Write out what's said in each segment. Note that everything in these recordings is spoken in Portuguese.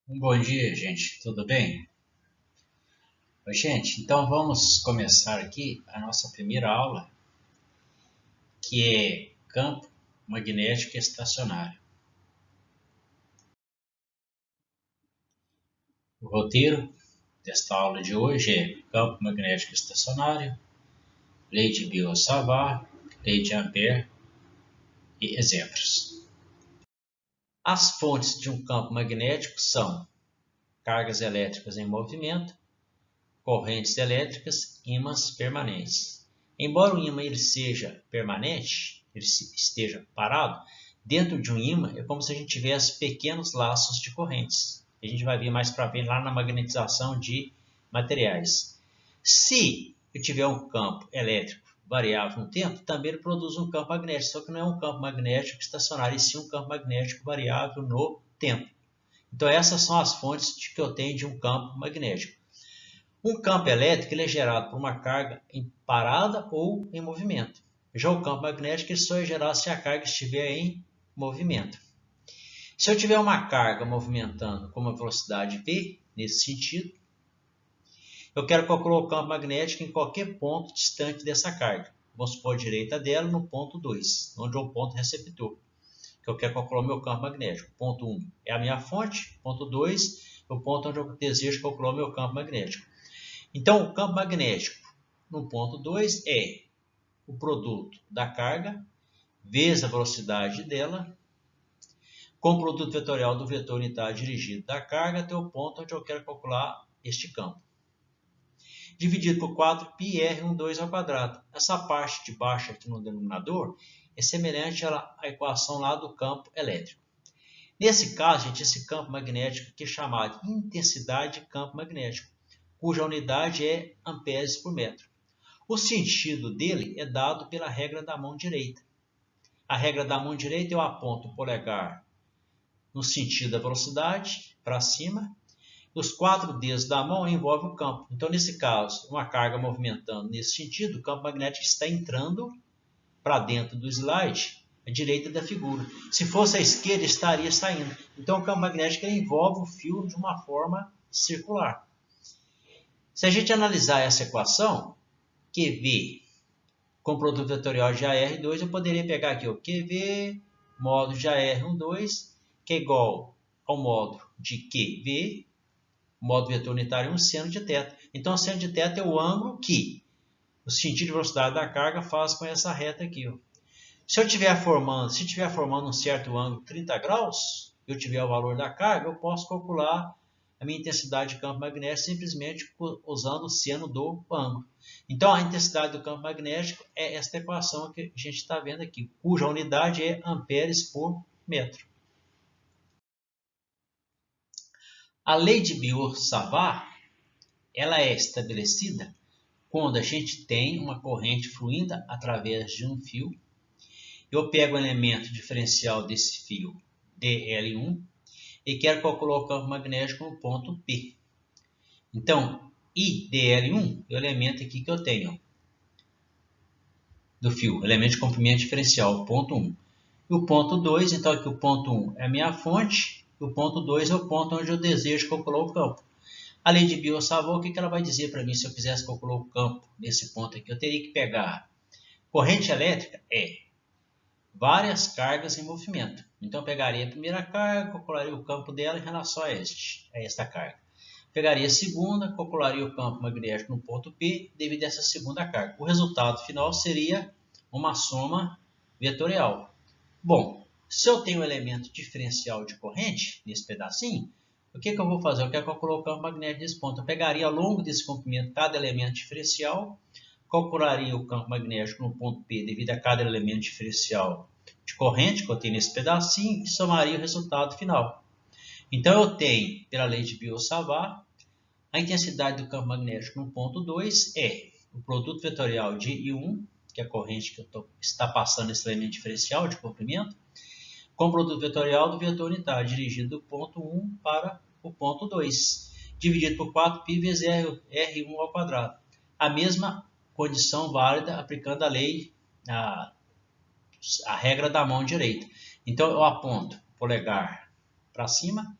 Bom dia, gente. Tudo bem? Oi, gente, então vamos começar aqui a nossa primeira aula, que é campo magnético estacionário. O roteiro desta aula de hoje é campo magnético estacionário, lei de Biot-Savart, lei de Ampère e exemplos. As fontes de um campo magnético são cargas elétricas em movimento, correntes elétricas, ímãs permanentes. Embora o ímã ele seja permanente, ele esteja parado, dentro de um ímã é como se a gente tivesse pequenos laços de correntes. A gente vai ver mais para frente lá na magnetização de materiais. Se eu tiver um campo elétrico variável no tempo, também ele produz um campo magnético, só que não é um campo magnético estacionário, e sim um campo magnético variável no tempo. Então essas são as fontes que eu tenho de um campo magnético. Um campo elétrico ele é gerado por uma carga em parada ou em movimento. Já o campo magnético ele só é gerado se a carga estiver em movimento. Se eu tiver uma carga movimentando com uma velocidade v, nesse sentido, eu quero calcular o campo magnético em qualquer ponto distante dessa carga. Vamos supor a direita dela no ponto 2, onde é o ponto receptor, que eu quero calcular o meu campo magnético. Ponto 1 é a minha fonte, ponto 2 é o ponto onde eu desejo calcular o meu campo magnético. Então, o campo magnético no ponto 2 é o produto da carga vezes a velocidade dela com o produto vetorial do vetor unitário dirigido da carga até o ponto onde eu quero calcular este campo. Dividido por 4πr12 ao quadrado. Essa parte de baixo aqui no denominador é semelhante à equação lá do campo elétrico. Nesse caso, gente, esse campo magnético aqui é chamado de intensidade de campo magnético, cuja unidade é amperes por metro. O sentido dele é dado pela regra da mão direita. A regra da mão direita eu aponto o polegar no sentido da velocidade, para cima, e os 4 dedos da mão envolvem o campo. Então, nesse caso, uma carga movimentando nesse sentido, o campo magnético está entrando para dentro do slide, à direita da figura. Se fosse à esquerda, estaria saindo. Então, o campo magnético envolve o fio de uma forma circular. Se a gente analisar essa equação, QV com produto vetorial de AR2, eu poderia pegar aqui o QV módulo de AR12, que é igual ao módulo de QV, módulo vetor unitário 1, seno de θ. Então, o seno de θ é o ângulo que o sentido de velocidade da carga faz com essa reta aqui. Ó. Se estiver formando um certo ângulo 30 graus, eu tiver o valor da carga, eu posso calcular a minha intensidade de campo magnético simplesmente usando o seno do ângulo. Então, a intensidade do campo magnético é esta equação que a gente está vendo aqui, cuja unidade é amperes por metro. A lei de Biot-Savart, ela é estabelecida quando a gente tem uma corrente fluindo através de um fio. Eu pego o elemento diferencial desse fio, dL1, e quero calcular o campo magnético no ponto P. Então, IDL1 é o elemento aqui que eu tenho do fio, elemento de comprimento diferencial, ponto 1. E o ponto 2, então aqui o ponto 1 é a minha fonte, e o ponto 2 é o ponto onde eu desejo calcular o campo. A lei de Biot-Savart, o que ela vai dizer para mim se eu quisesse calcular o campo nesse ponto aqui? Eu teria que pegar corrente elétrica é várias cargas em movimento. Então, eu pegaria a primeira carga, calcularia o campo dela em relação a esta carga. Pegaria a segunda, calcularia o campo magnético no ponto P devido a essa segunda carga. O resultado final seria uma soma vetorial. Bom, se eu tenho um elemento diferencial de corrente, nesse pedacinho, o que eu vou fazer? Eu quero calcular o campo magnético desse ponto. Eu pegaria ao longo desse comprimento cada elemento diferencial, calcularia o campo magnético no ponto P devido a cada elemento diferencial de corrente que eu tenho nesse pedacinho e somaria o resultado final. Então, eu tenho, pela lei de Biot-Savart, a intensidade do campo magnético no ponto 2 é o produto vetorial de I1, que é a corrente que está passando esse elemento diferencial de comprimento, com o produto vetorial do vetor unitário, dirigido do ponto 1 para o ponto 2, dividido por 4π vezes R1 ao quadrado. A mesma condição válida aplicando a lei, a regra da mão direita. Então, eu aponto o polegar para cima,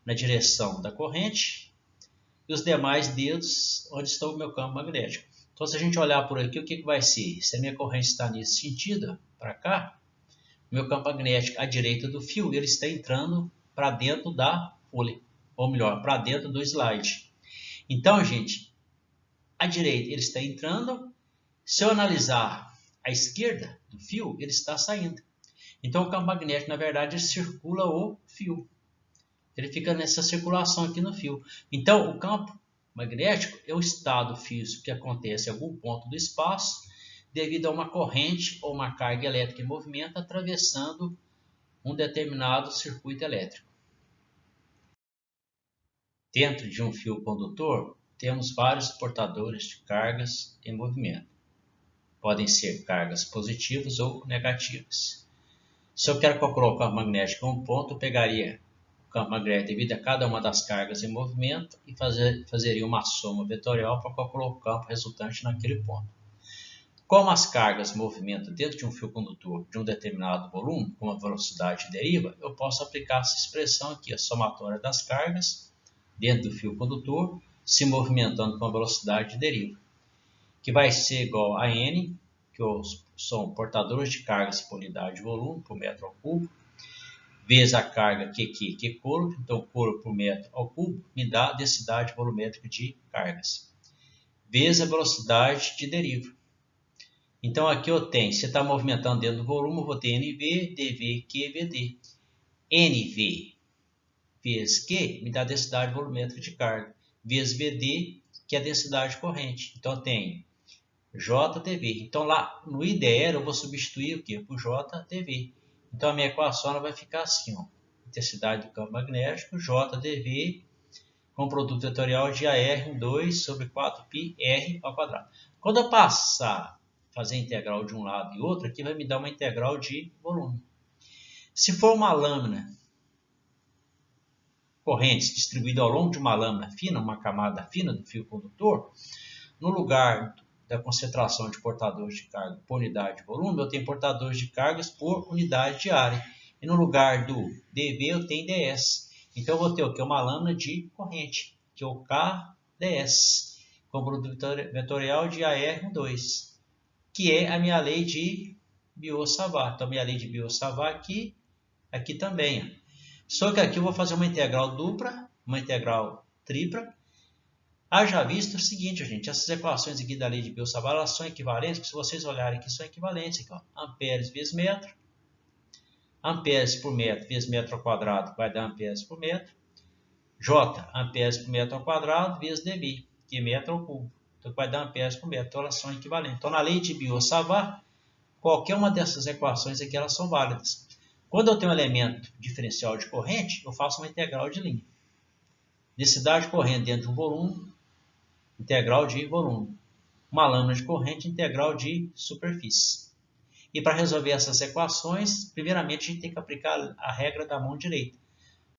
na direção da corrente e os demais dedos onde está o meu campo magnético. Então, se a gente olhar por aqui, o que vai ser? Se a minha corrente está nesse sentido, para cá, o meu campo magnético à direita do fio, ele está entrando para dentro da folha, ou melhor, para dentro do slide. Então, gente, à direita ele está entrando. Se eu analisar à esquerda do fio, ele está saindo. Então, o campo magnético, na verdade, ele circula o fio. Ele fica nessa circulação aqui no fio. Então, o campo magnético é o estado físico que acontece em algum ponto do espaço devido a uma corrente ou uma carga elétrica em movimento atravessando um determinado circuito elétrico. Dentro de um fio condutor, temos vários portadores de cargas em movimento. Podem ser cargas positivas ou negativas. Se eu quero calcular o campo magnético em um ponto, eu pegaria o campo magnético devido a cada uma das cargas em movimento e fazeria uma soma vetorial para calcular o campo resultante naquele ponto. Como as cargas movimentam dentro de um fio condutor de um determinado volume, com uma velocidade deriva, eu posso aplicar essa expressão aqui, a somatória das cargas dentro do fio condutor, se movimentando com a velocidade deriva, que vai ser igual a N, que são portadores de cargas por unidade de volume, por metro ao cubo, vezes a carga que coulomb, então coulomb por metro ao cubo, me dá a densidade volumétrica de cargas, vezes a velocidade de deriva. Então aqui eu tenho, se está movimentando dentro do volume, eu vou ter NV, DV, Q, VD. NV vezes Q me dá a densidade volumétrica de carga, vezes VD, que é a densidade corrente. Então eu tenho JDV. Então lá no IDR eu vou substituir o quê? Por JDV. Então a minha equação vai ficar assim, ó. Intensidade do campo magnético, JDV, com produto vetorial de AR2 sobre 4πr ao quadrado. Quando eu passar fazer a integral de um lado e outro, aqui vai me dar uma integral de volume. Se for uma lâmina, correntes distribuídas ao longo de uma lâmina fina, uma camada fina do fio condutor, no lugar da concentração de portadores de carga por unidade de volume, eu tenho portadores de cargas por unidade de área. E no lugar do dV, eu tenho ds. Então, eu vou ter o que? Uma lâmina de corrente, que é o KdS, com produto vetorial de AR2, que é a minha lei de Biot-Savart. Então, a minha lei de Biot-Savart aqui também. Ó. Só que aqui eu vou fazer uma integral dupla, uma integral tripla. Haja visto o seguinte, gente, essas equações aqui da lei de Biot-Savart, elas são equivalentes, se vocês olharem aqui, são equivalentes. Aqui, ó. Amperes vezes metro, amperes por metro vezes metro ao quadrado vai dar amperes por metro, J, amperes por metro ao quadrado, vezes dV, que é metro ao cubo. Então, vai dar amperes por metro, então elas são equivalentes. Então, na lei de Biot-Savart, qualquer uma dessas equações aqui, elas são válidas. Quando eu tenho um elemento diferencial de corrente, eu faço uma integral de linha. Densidade corrente dentro de um volume, integral de volume. Uma lâmina de corrente, integral de superfície. E para resolver essas equações, primeiramente a gente tem que aplicar a regra da mão direita,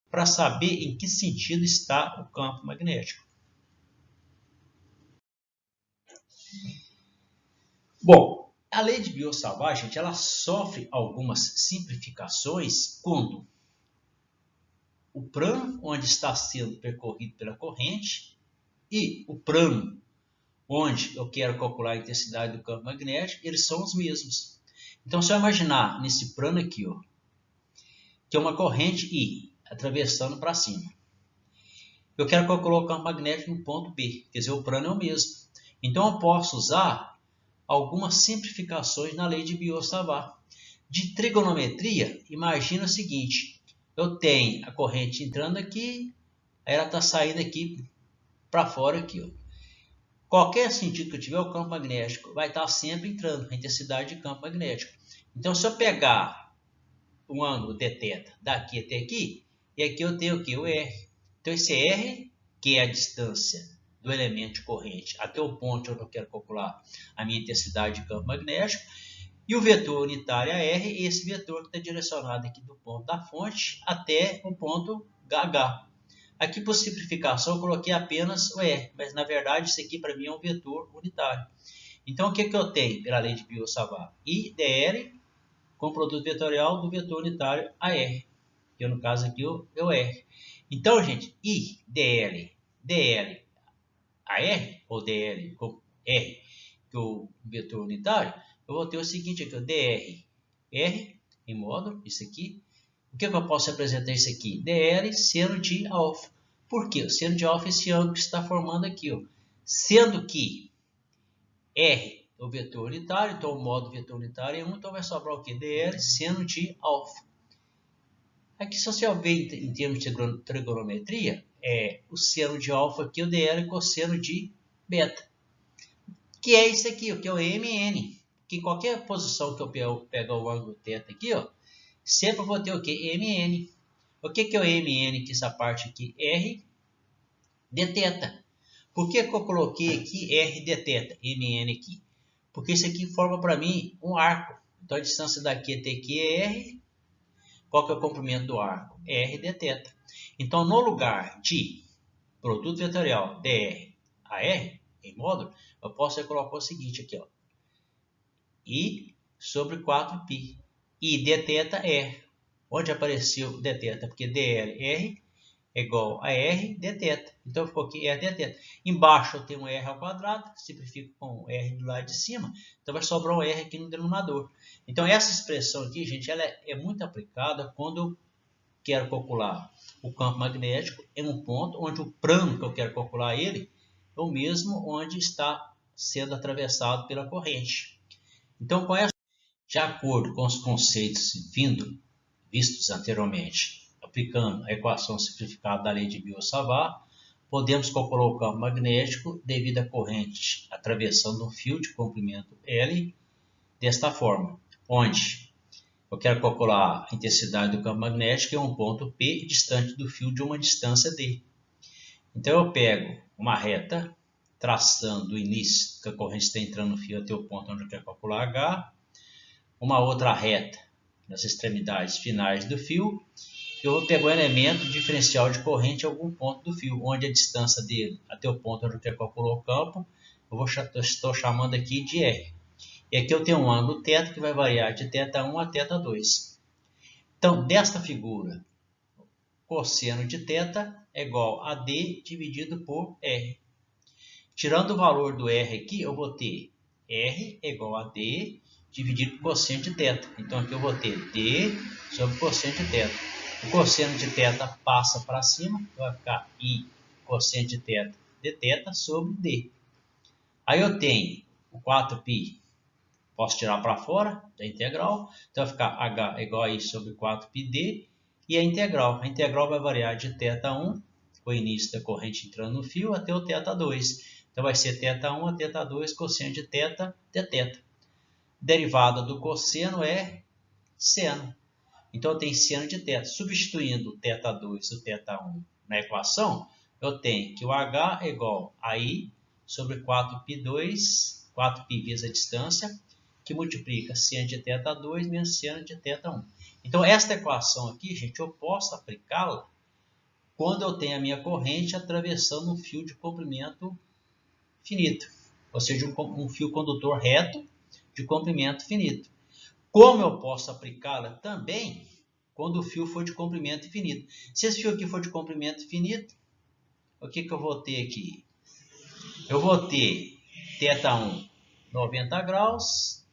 para saber em que sentido está o campo magnético. Bom, a lei de Biot-Savart, gente, ela sofre algumas simplificações quando o plano onde está sendo percorrido pela corrente e o plano onde eu quero calcular a intensidade do campo magnético, eles são os mesmos. Então, se eu imaginar nesse plano aqui, ó, que é uma corrente I atravessando para cima, eu quero calcular o campo magnético no ponto B, quer dizer, o plano é o mesmo. Então, eu posso usar algumas simplificações na lei de Biot-Savart. De trigonometria, imagina o seguinte, eu tenho a corrente entrando aqui, aí ela está saindo aqui para fora aqui, ó. Qualquer sentido que eu tiver, o campo magnético vai estar sempre entrando, a intensidade de campo magnético. Então, se eu pegar um ângulo θ daqui até aqui, e aqui eu tenho o quê? O R. Então, esse R, que é a distância do elemento de corrente até o ponto onde eu quero calcular a minha intensidade de campo magnético, e o vetor unitário AR, esse vetor que está direcionado aqui do ponto da fonte até o ponto HH. Aqui, por simplificação, eu coloquei apenas o R, mas na verdade isso aqui para mim é um vetor unitário. Então, o que eu tenho pela lei de Biot-Savart? I dr com produto vetorial do vetor unitário AR, que no caso aqui é o R. Então, gente, I, DL, DL, AR, ou DL, com R, que é o vetor unitário, eu vou ter o seguinte aqui, o DR, R, em módulo, isso aqui. O que eu posso representar isso aqui? DR seno de alfa. Por quê? O seno de alfa é esse ângulo que está formando aqui, ó. Sendo que R é o vetor unitário, então o módulo vetor unitário é 1, então vai sobrar o quê? DR seno de alfa. Aqui, se você ver em termos de trigonometria, o seno de alfa aqui, o DR é cosseno de beta. Que é isso aqui, que é o MN. Que em qualquer posição que eu pegar o ângulo θ aqui, ó, sempre vou ter o que? MN. O que é o MN? Que essa parte aqui, R dθ. Por que eu coloquei aqui R dθ, MN aqui? Porque isso aqui forma para mim um arco. Então a distância daqui até aqui é R. Qual que é o comprimento do arco? R dθ. Então no lugar de produto vetorial dr a R, em módulo, eu posso colocar o seguinte aqui, ó. I sobre 4π. I dθ é. Onde apareceu dθ? Porque dr é igual a R dθ. Então ficou aqui R dθ. Embaixo eu tenho um R ao quadrado, que simplifica com o R do lado de cima. Então vai sobrar um R aqui no denominador. Então essa expressão aqui, gente, ela é muito aplicada quando eu quero calcular o campo magnético em um ponto onde o plano que eu quero calcular ele é o mesmo onde está sendo atravessado pela corrente. Então, de acordo com os conceitos vistos anteriormente, aplicando a equação simplificada da lei de Biot-Savart, podemos calcular o campo magnético devido à corrente atravessando um fio de comprimento L desta forma, onde eu quero calcular a intensidade do campo magnético em um ponto P distante do fio de uma distância D. Então eu pego uma reta, traçando o início que a corrente está entrando no fio até o ponto onde eu quero calcular H, uma outra reta nas extremidades finais do fio, eu vou pegar um elemento diferencial de corrente em algum ponto do fio, onde a distância dele até o ponto onde eu quero calcular o campo, estou chamando aqui de R. E aqui eu tenho um ângulo θ que vai variar de θ1 a θ2. Então, desta figura, cosseno de θ é igual a D dividido por R. Tirando o valor do R aqui, eu vou ter R é igual a D dividido por cosseno de θ. Então, aqui eu vou ter D sobre cosseno de θ. O cosseno de θ passa para cima, então vai ficar I cosseno de θ dθ sobre D. Aí eu tenho o 4π, posso tirar para fora da integral, então vai ficar H igual a I sobre 4πd, e a integral. A integral vai variar de θ1, o início da corrente entrando no fio, até o θ2. Então vai ser θ1 a θ2 cosseno de θ dθ. Derivada do cosseno é seno. Então eu tenho seno de θ. Substituindo o θ2 e o θ1 na equação, eu tenho que o H é igual a I sobre 4π2, 4π vezes a distância, que multiplica seno de θ2 menos seno de θ1. Então esta equação aqui, gente, eu posso aplicá-la quando eu tenho a minha corrente atravessando um fio de comprimento finito, ou seja, um fio condutor reto de comprimento finito. Como eu posso aplicá-la também quando o fio for de comprimento infinito. Se esse fio aqui for de comprimento infinito, o que eu vou ter aqui? Eu vou ter θ1 90 graus,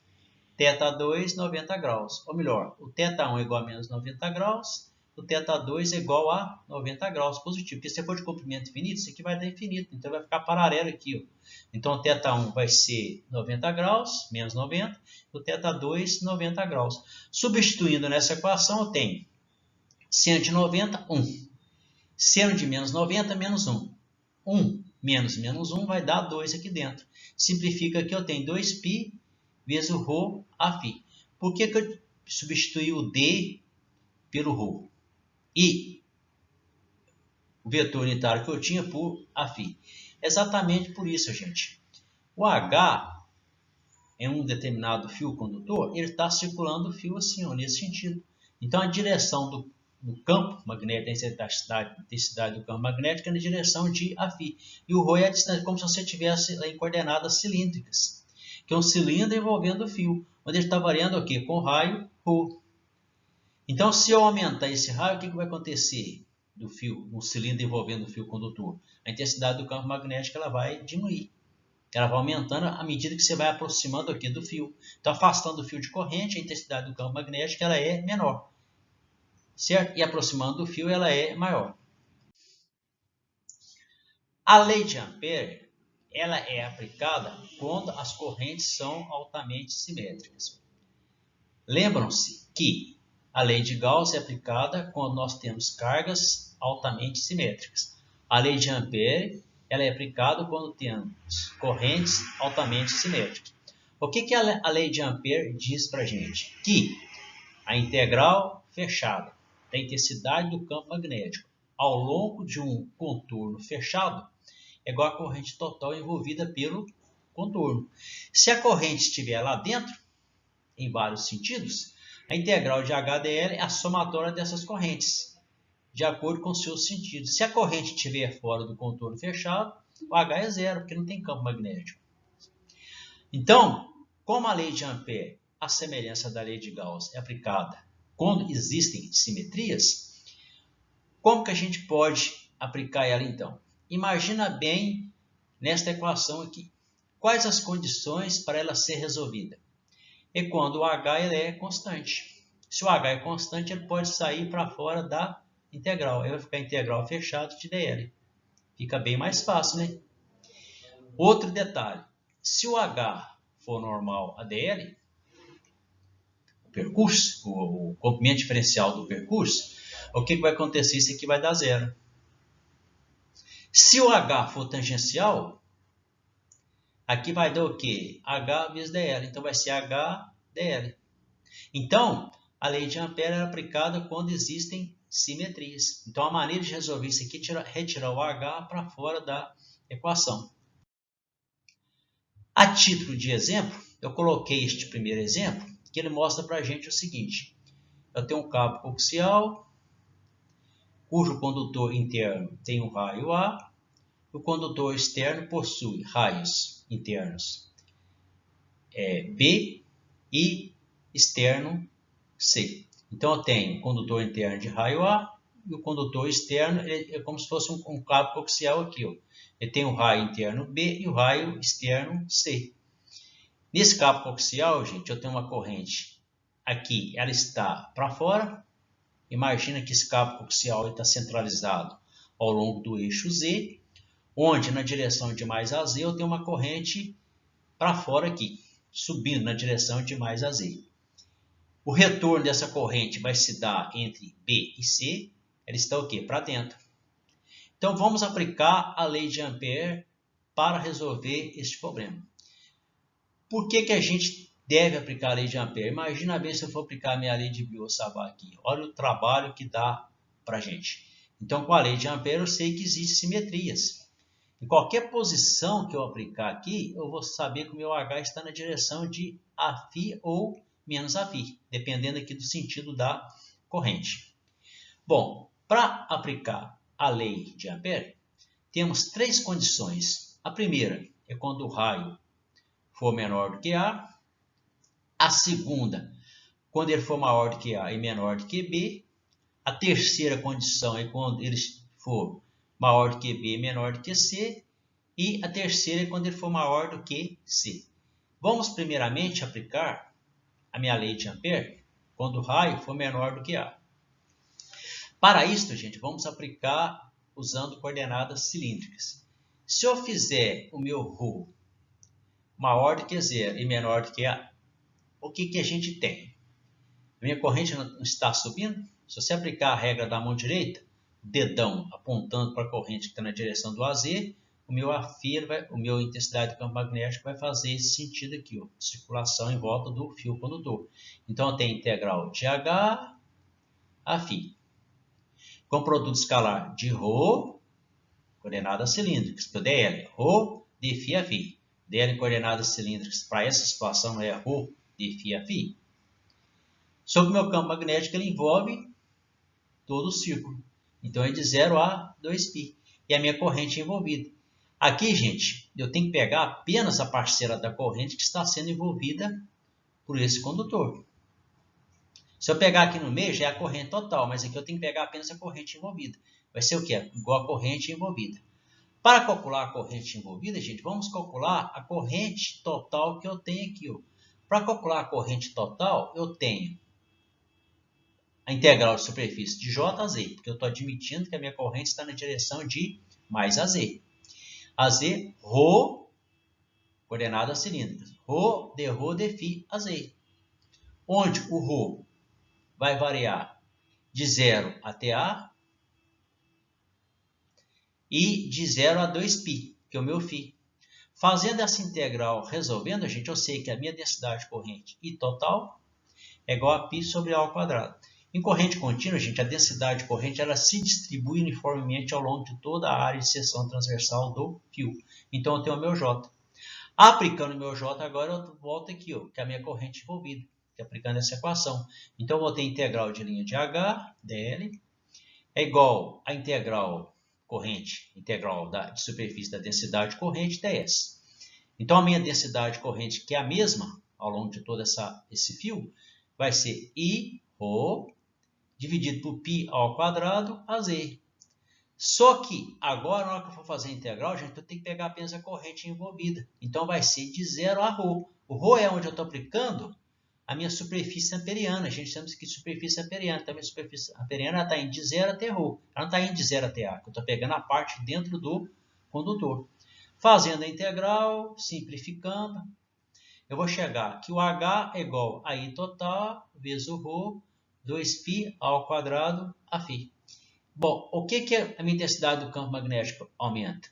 θ2 90 graus. Ou melhor, o θ1 é igual a menos 90 graus, o θ2 é igual a 90 graus positivo. Porque se for de comprimento infinito, isso aqui vai dar infinito. Então vai ficar paralelo aqui, ó. Então o θ1 vai ser 90 graus, menos 90, o θ2 90 graus. Substituindo nessa equação, eu tenho seno de 90, 1. Seno de menos 90, menos 1. 1 menos menos 1 vai dar 2 aqui dentro. Simplifica que eu tenho 2π vezes o ρ a φ. Por que eu substituí o D pelo ρ? E o vetor unitário que eu tinha por a φ. Exatamente por isso, gente. O H, em um determinado fio condutor, ele está circulando o fio assim, ó, nesse sentido. Então, a direção do campo magnético, a intensidade do campo magnético é na direção de a φ. E o ρ é a distância, como se você tivesse em coordenadas cilíndricas, que é um cilindro envolvendo o fio, onde ele está variando o quê? Com o raio ρ. Então, se eu aumentar esse raio, o que vai acontecer? do fio, no cilindro envolvendo o fio condutor, a intensidade do campo magnético ela vai diminuir. Ela vai aumentando à medida que você vai aproximando aqui do fio. Então, afastando o fio de corrente, a intensidade do campo magnético ela é menor. Certo? E aproximando do fio, ela é maior. A lei de Ampere ela é aplicada quando as correntes são altamente simétricas. Lembram-se que a lei de Gauss é aplicada quando nós temos cargas altamente simétricas. A lei de Ampere ela é aplicada quando temos correntes altamente simétricas. O que a lei de Ampere diz para a gente? Que a integral fechada da intensidade do campo magnético ao longo de um contorno fechado é igual à corrente total envolvida pelo contorno. Se a corrente estiver lá dentro, em vários sentidos, a integral de HDL é a somatória dessas correntes, de acordo com seus sentidos. Se a corrente estiver fora do contorno fechado, o H é zero, porque não tem campo magnético. Então, como a lei de Ampere, a semelhança da lei de Gauss, é aplicada quando existem simetrias, como que a gente pode aplicar ela então? Imagina bem nesta equação aqui. Quais as condições para ela ser resolvida? É quando o H ele é constante. Se o H é constante, ele pode sair para fora da integral. Aí vai ficar integral fechada de dl. Fica bem mais fácil, né? Outro detalhe. Se o H for normal a dl, o percurso, o comprimento diferencial do percurso, o que vai acontecer? Isso aqui vai dar zero. Se o H for tangencial, aqui vai dar o quê? H vezes dl. Então, vai ser H dl. Então, a lei de Ampere é aplicada quando existem simetrias. Então, a maneira de resolver isso aqui é retirar o H para fora da equação. A título de exemplo, eu coloquei este primeiro exemplo, que ele mostra para a gente o seguinte. Eu tenho um cabo coaxial, cujo condutor interno tem um raio A, o condutor externo possui raios internos B e externo C. Então, eu tenho o condutor interno de raio A e o condutor externo é como se fosse um cabo coaxial aqui. Ó. Ele tem o raio interno B e o raio externo C. Nesse cabo coaxial, gente, eu tenho uma corrente aqui, ela está para fora. Imagina que esse cabo coaxial está centralizado ao longo do eixo Z, onde na direção de mais a Z eu tenho uma corrente para fora aqui, subindo na direção de mais a Z. O retorno dessa corrente vai se dar entre B e C, ela está o quê? Para dentro. Então, vamos aplicar a lei de Ampere para resolver este problema. Por que a gente deve aplicar a lei de Ampere? Imagina bem se eu for aplicar a minha lei de Biot-Savart aqui. Olha o trabalho que dá para a gente. Então, com a lei de Ampere, eu sei que existem simetrias. Em qualquer posição que eu aplicar aqui, eu vou saber que o meu H está na direção de Aφ ou menos Aφ, dependendo aqui do sentido da corrente. Bom, para aplicar a lei de Ampere, temos três condições. A primeira é quando o raio for menor do que A. A segunda, quando ele for maior do que A e menor do que B. A terceira condição é quando ele for maior do que B e menor do que C. E a terceira é quando ele for maior do que C. Vamos primeiramente aplicar a minha lei de Ampere quando o raio for menor do que A. Para isso, gente, vamos aplicar usando coordenadas cilíndricas. Se eu fizer o meu ρ maior do que zero e menor do que A, o que a gente tem? A minha corrente não está subindo? Se você aplicar a regra da mão direita, dedão apontando para a corrente que está na direção do AZ, o meu intensidade do campo magnético vai fazer esse sentido aqui, ó, circulação em volta do fio condutor. Então, eu tenho integral de H a φ. Com produto escalar de ρ, coordenadas cilíndricas, que é o dl, ρ de φ a φ. dl em coordenadas cilíndricas para essa situação é ρ de φ a φ. Sobre o meu campo magnético, ele envolve todo o círculo. Então, é de 0 a 2π. E a minha corrente é envolvida. Aqui, gente, eu tenho que pegar apenas a parcela da corrente que está sendo envolvida por esse condutor. Se eu pegar aqui no meio, já é a corrente total, mas aqui eu tenho que pegar apenas a corrente envolvida. vai ser o quê? Igual a corrente envolvida. Para calcular a corrente envolvida, gente, vamos calcular a corrente total que eu tenho aqui. Para calcular a corrente total, eu tenho a integral de superfície de J a Z, porque eu estou admitindo que a minha corrente está na direção de mais a Z. A Z, ρ, coordenadas cilíndricas. Ρ de φ a Z. Onde o ρ vai variar de 0 até A e de 0 a 2π, que é o meu φ. Fazendo essa integral, resolvendo, gente, eu sei que a minha densidade corrente I total é igual a π sobre A ao quadrado. Em corrente contínua, gente, a densidade corrente ela se distribui uniformemente ao longo de toda a área de seção transversal do fio. Então, eu tenho o meu J. Aplicando o meu J, agora eu volto aqui, que é a minha corrente envolvida, aplicando essa equação. Então, eu vou ter integral de linha de H, dl, é igual a integral corrente, integral de superfície da densidade corrente, ds. Então, a minha densidade corrente, que é a mesma ao longo de todo esse fio, vai ser I, ρ, dividido por π ao quadrado, a z. Só que, agora, na hora que eu for fazer a integral, gente, eu tenho que pegar apenas a corrente envolvida. Então, vai ser de 0 a ρ. O ρ é onde eu estou aplicando a minha superfície amperiana. A gente chama isso aqui de superfície amperiana. Então, a minha superfície amperiana está indo de 0 até ρ. Ela não está indo de 0 até A, eu estou pegando a parte dentro do condutor. Fazendo a integral, simplificando, eu vou chegar que o H é igual a I total vezes o ρ, 2π ao quadrado a φ. Bom, o que a minha intensidade do campo magnético aumenta?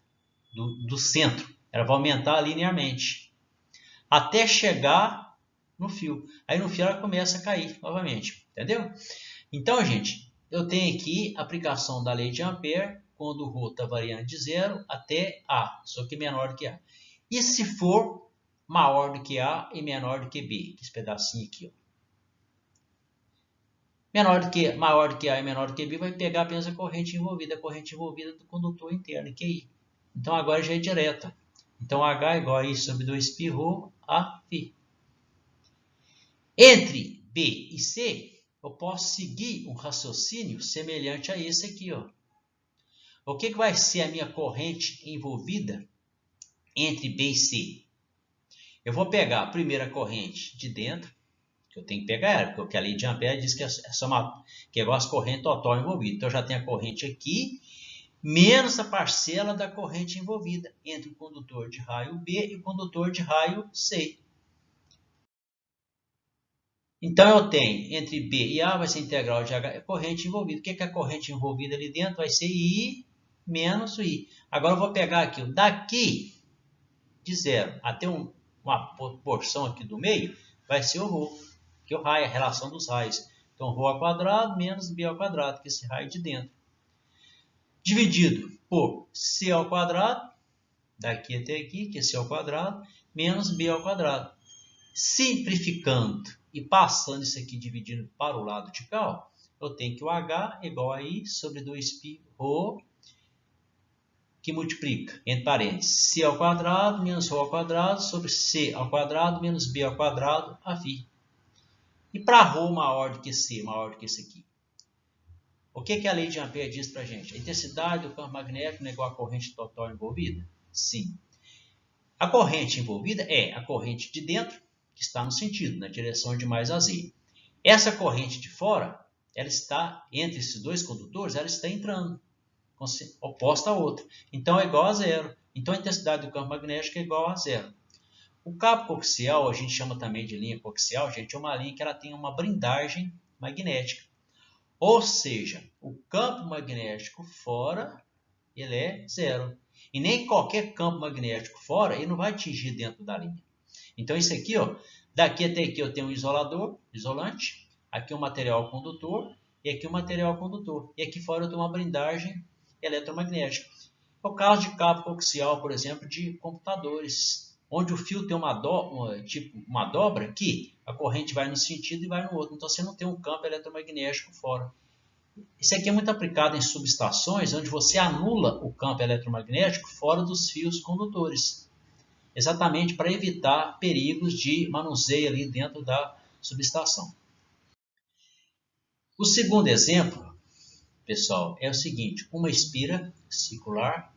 Do centro. Ela vai aumentar linearmente. Até chegar no fio. Aí no fio ela começa a cair novamente. Entendeu? Então, gente, eu tenho aqui a aplicação da lei de Ampère quando o ρ está variando de 0 até A. Só que menor do que A. E se for maior do que A e menor do que B? Esse pedacinho aqui, ó. Maior do que A e menor do que B vai pegar apenas a corrente envolvida do condutor interno, que é I. Então, agora já é direta. Então, H é igual a I sobre 2π ρ a φ. Entre B e C, eu posso seguir um raciocínio semelhante a esse aqui, ó. O que vai ser a minha corrente envolvida entre B e C? Eu vou pegar a primeira corrente de dentro, que eu tenho que pegar ela, porque a lei de Ampère diz que é igual às correntes total envolvidas. Então, eu já tenho a corrente aqui, menos a parcela da corrente envolvida entre o condutor de raio B e o condutor de raio C. Então, eu tenho entre B e A vai ser integral de H, corrente envolvida. O que é a corrente envolvida ali dentro? Vai ser I menos I. Agora, eu vou pegar aqui, daqui de 0 até uma porção aqui do meio, vai ser o ρ, que é o raio, a relação dos raios. Então, ρ ao quadrado menos B ao quadrado, que é esse raio de dentro. Dividido por C ao quadrado, daqui até aqui, que é C ao quadrado, menos B ao quadrado. Simplificando e passando isso aqui, dividindo para o lado de cá, eu tenho que o H é igual a I sobre 2π ρ, que multiplica, entre parênteses, C ao quadrado menos ρ ao quadrado sobre C ao quadrado menos B ao quadrado a φ. E para ρ maior do que C, maior do que esse aqui? O que a lei de Ampère diz para a gente? A intensidade do campo magnético não é igual à corrente total envolvida? Sim. A corrente envolvida é a corrente de dentro, que está no sentido, na direção de mais a Z. Essa corrente de fora, ela está, entre esses dois condutores, ela está entrando, oposta a outra. Então, é igual a zero. Então, a intensidade do campo magnético é igual a zero. O cabo coaxial, a gente chama também de linha coaxial, gente, é uma linha que ela tem uma blindagem magnética. Ou seja, o campo magnético fora, ele é zero. E nem qualquer campo magnético fora, ele não vai atingir dentro da linha. Então, isso aqui, ó, daqui até aqui eu tenho um isolador, isolante, aqui um material condutor e aqui um material condutor. E aqui fora eu tenho uma blindagem eletromagnética. É o caso de cabo coaxial, por exemplo, de computadores, onde o fio tem uma dobra que a corrente vai num sentido e vai no outro. Então, você não tem um campo eletromagnético fora. Isso aqui é muito aplicado em subestações, onde você anula o campo eletromagnético fora dos fios condutores. Exatamente para evitar perigos de manuseio ali dentro da subestação. O segundo exemplo pessoal, é o seguinte: uma espira circular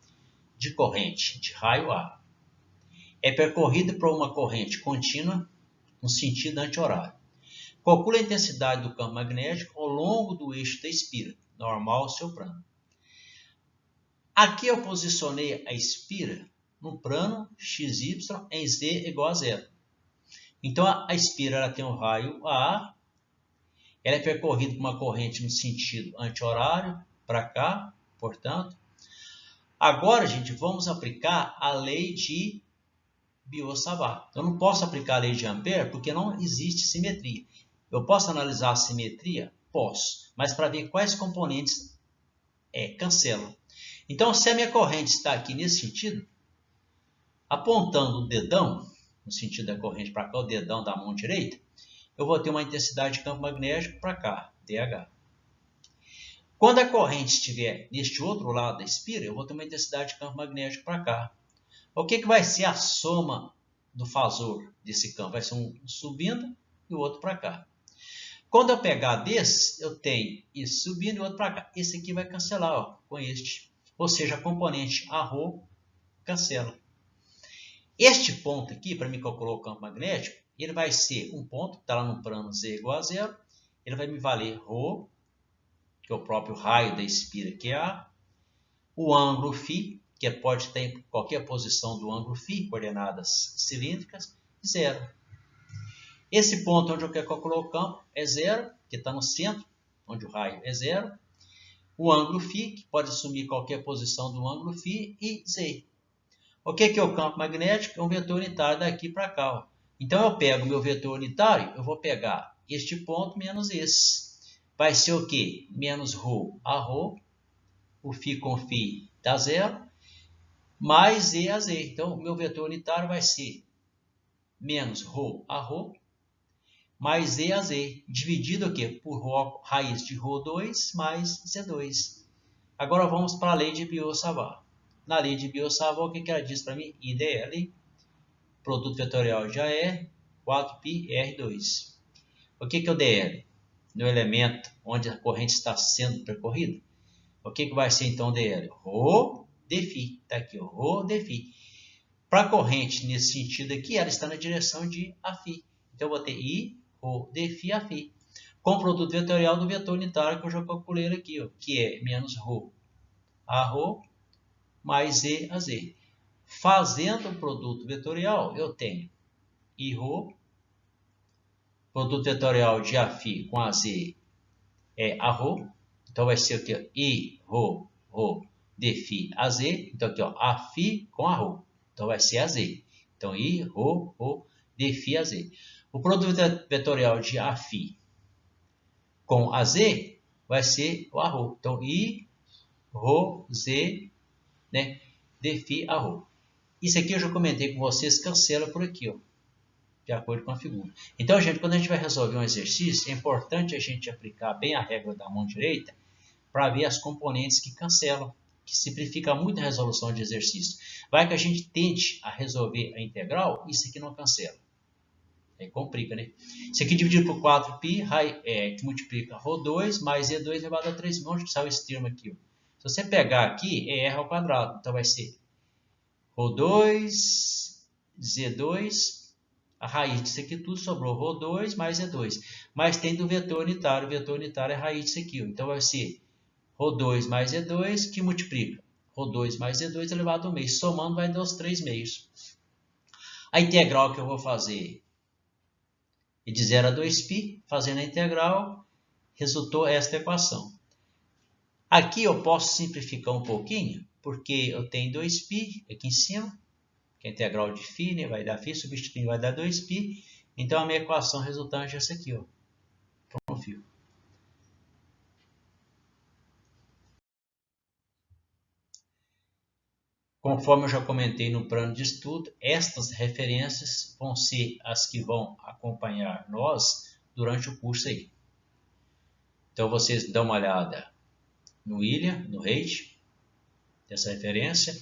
de corrente de raio A é percorrida por uma corrente contínua no sentido anti-horário. Calcule a intensidade do campo magnético ao longo do eixo da espira, normal ao seu plano. Aqui eu posicionei a espira no plano XY em Z igual a zero. Então a espira ela tem um raio A, ela é percorrida por uma corrente no sentido anti-horário, para cá, portanto. Agora, gente, vamos aplicar a lei de Biot-Savart. Eu não posso aplicar a lei de Ampère porque não existe simetria. Eu posso analisar a simetria? Posso, mas para ver quais componentes cancelam. Então, se a minha corrente está aqui nesse sentido, apontando o dedão, no sentido da corrente para cá, o dedão da mão direita, eu vou ter uma intensidade de campo magnético para cá, DH. Quando a corrente estiver neste outro lado da espira, eu vou ter uma intensidade de campo magnético para cá. O que vai ser a soma do fasor desse campo? Vai ser um subindo e o outro para cá. Quando eu pegar desse, eu tenho isso subindo e o outro para cá. Esse aqui vai cancelar ó, com este. Ou seja, a componente ρ cancela. Este ponto aqui, para mim calcular o campo magnético, ele vai ser um ponto, está lá no plano Z igual a zero. Ele vai me valer ρ, que é o próprio raio da espira que é A. O ângulo φ, que pode ter em qualquer posição do ângulo φ, coordenadas cilíndricas, zero. Esse ponto onde eu quero calcular o campo é zero, que está no centro, onde o raio é zero. O ângulo φ, que pode assumir qualquer posição do ângulo φ, e Z. O que é o campo magnético? É um vetor unitário daqui para cá. Ó. Então, eu pego o meu vetor unitário, eu vou pegar este ponto menos esse. Vai ser o quê? Menos ρ a ρ, o φ com φ dá zero, mais Z a Z. Então, o meu vetor unitário vai ser menos ρ a ρ, mais Z a Z, dividido o quê? Por raiz de ρ2 mais Z2. Agora vamos para a lei de Biot-Savart. Na lei de Biot-Savart, o que ela diz para mim? IDL, produto vetorial de AR, 4πr2. O que é o DL? No elemento onde a corrente está sendo percorrida. O que vai ser então o DL? Rho dφ. Está aqui, Rho dφ. Para a corrente nesse sentido aqui, ela está na direção de Aφ. Então, eu vou ter I, Rho dφ Aφ. Com o produto vetorial do vetor unitário que eu já calculei aqui, ó, que é menos ρ a ρ mais Z a Z. Fazendo o produto vetorial, eu tenho I ρ, produto vetorial de Aφ com AZ é a ρ. Então, vai ser aqui, ó, I ρ dφ AZ. Então, aqui, ó, Aφ com a ρ. Então, vai ser AZ. Então, I ρ dφ AZ. O produto vetorial de Aφ com AZ vai ser o ρ. Então, I ρ Z, né, dφ a ρ. Isso aqui eu já comentei com vocês, cancela por aqui, ó, de acordo com a figura. Então, gente, quando a gente vai resolver um exercício, é importante a gente aplicar bem a regra da mão direita para ver as componentes que cancelam, que simplifica muito a resolução de exercício. Vai que a gente tente a resolver a integral, isso aqui não cancela. Aí complica, né? Isso aqui dividido por 4π, que multiplica ρ2 mais Z2 elevado a 3. Onde que saiu esse termo aqui? Ó? Se você pegar aqui, é R ao quadrado. Então, vai ser ρ2, Z2, a raiz disso aqui tudo sobrou ρ2 mais Z2. Mas tem do vetor unitário. O vetor unitário é a raiz disso aqui. Ó. Então, vai ser ρ2 mais Z2, que multiplica ρ2 mais Z2 elevado ao meio. Somando, vai dar os 3 meios. A integral que eu vou fazer é de 0 a 2π. Fazendo a integral, resultou esta equação. Aqui eu posso simplificar um pouquinho, porque eu tenho 2π aqui em cima, que é a integral de φ, né? Vai dar φ, substituindo vai dar 2π. Então, a minha equação resultante é essa aqui, ó, por um fio. Conforme eu já comentei no plano de estudo, estas referências vão ser as que vão acompanhar nós durante o curso aí. Então, vocês dão uma olhada no William, no Reich, dessa referência,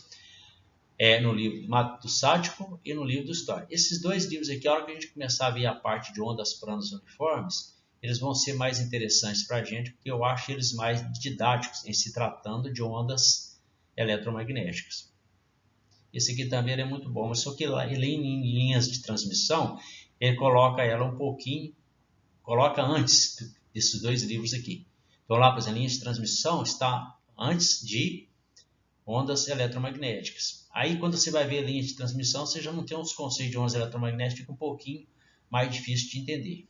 no livro Método Sádico e no livro do Story. Esses dois livros aqui, a hora que a gente começar a ver a parte de ondas planas uniformes, eles vão ser mais interessantes para a gente, porque eu acho eles mais didáticos em se tratando de ondas eletromagnéticas. Esse aqui também é muito bom, mas só que lá, ele em linhas de transmissão, ele coloca ela um pouquinho, coloca antes desses dois livros aqui. Então lá, por exemplo, a linha de transmissão está antes de ondas eletromagnéticas. Aí quando você vai ver a linha de transmissão, você já não tem os conceitos de ondas eletromagnéticas, fica um pouquinho mais difícil de entender.